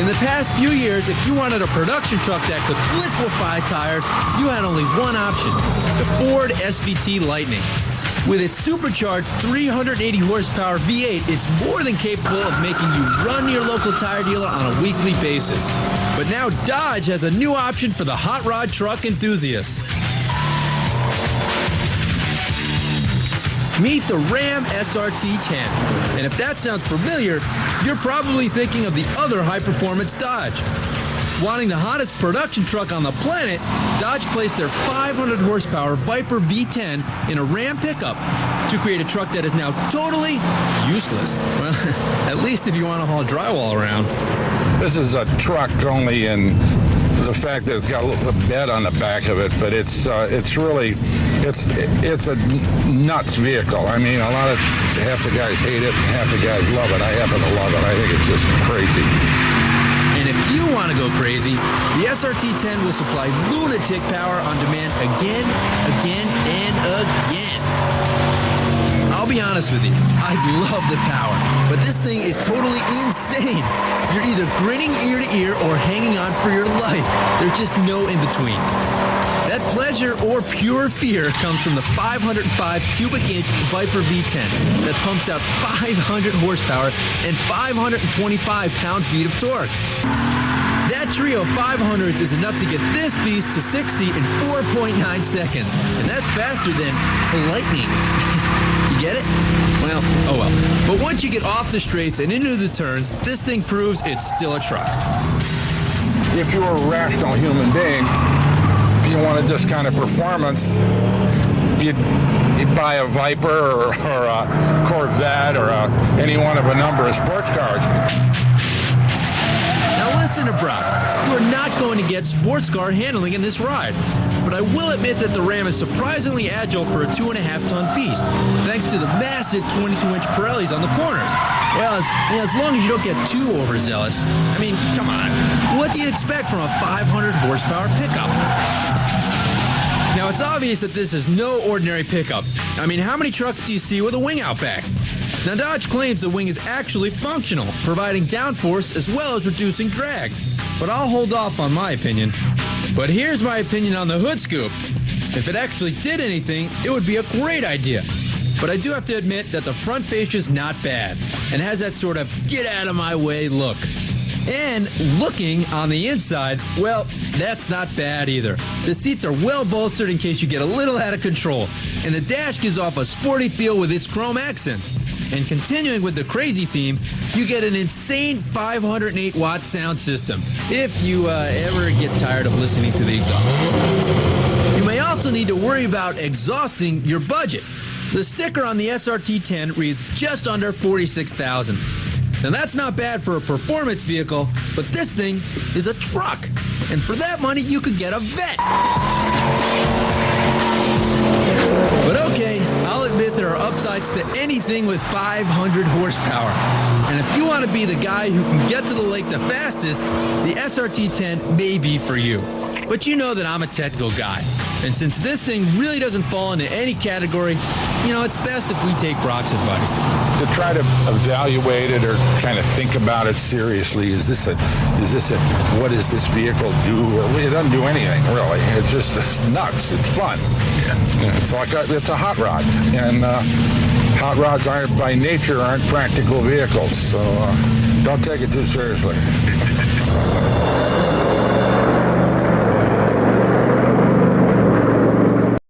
In the past few years, if you wanted a production truck that could liquefy tires, you had only one option, the Ford SVT Lightning. With its supercharged 380 horsepower V8, it's more than capable of making you run to your local tire dealer on a weekly basis. But now Dodge has a new option for the hot rod truck enthusiasts. Meet the Ram SRT-10. And if that sounds familiar, you're probably thinking of the other high-performance Dodge. Wanting the hottest production truck on the planet, Dodge placed their 500 horsepower Viper V10 in a Ram pickup to create a truck that is now totally useless. Well, at least if you want to haul drywall around. This is a truck only in the fact that it's got a little bed on the back of it, but it's a nuts vehicle. I mean, half the guys hate it, half the guys love it. I happen to love it. I think it's just crazy. And if you want to go crazy, the SRT-10 will supply lunatic power on demand again, and again. I'll be honest with you, I love the power, but this thing is totally insane. You're either grinning ear to ear or hanging on for your life. There's just no in between. That pleasure or pure fear comes from the 505 cubic inch Viper V10 that pumps out 500 horsepower and 525 pound-feet of torque. That trio of 500s is enough to get this beast to 60 in 4.9 seconds, and that's faster than lightning. You get it? Well, oh well. But once you get off the straights and into the turns, this thing proves it's still a truck. If you were a rational human being, you wanted this kind of performance, you'd buy a Viper or a Corvette or any one of a number of sports cars. Now listen to Brock. You are not going to get sports car handling in this ride. But I will admit that the Ram is surprisingly agile for a 2.5-ton beast, thanks to the massive 22-inch Pirellis on the corners. Well, as long as you don't get too overzealous. I mean, come on. What do you expect from a 500 horsepower pickup? Now, it's obvious that this is no ordinary pickup. I mean, how many trucks do you see with a wing out back? Now, Dodge claims the wing is actually functional, providing downforce as well as reducing drag. But I'll hold off on my opinion. But here's my opinion on the hood scoop. If it actually did anything, it would be a great idea. But I do have to admit that the front fascia's not bad and has that sort of get-out-of-my-way look. And looking on the inside, well, that's not bad either. The seats are well bolstered in case you get a little out of control, and the dash gives off a sporty feel with its chrome accents. And continuing with the crazy theme, you get an insane 508-watt sound system, if you ever get tired of listening to the exhaust. You may also need to worry about exhausting your budget. The sticker on the SRT-10 reads just under $46,000. Now that's not bad for a performance vehicle, but this thing is a truck. And for that money, you could get a Vet. But okay, I'll admit there are upsides to anything with 500 horsepower. And if you want to be the guy who can get to the lake the fastest, the SRT-10 may be for you. But you know that I'm a technical guy. And since this thing really doesn't fall into any category, it's best if we take Brock's advice. To try to evaluate it or kind of think about it seriously, what does this vehicle do? It doesn't do anything, really. It's just nuts. It's fun. It's a hot rod. And hot rods by nature aren't practical vehicles, so don't take it too seriously.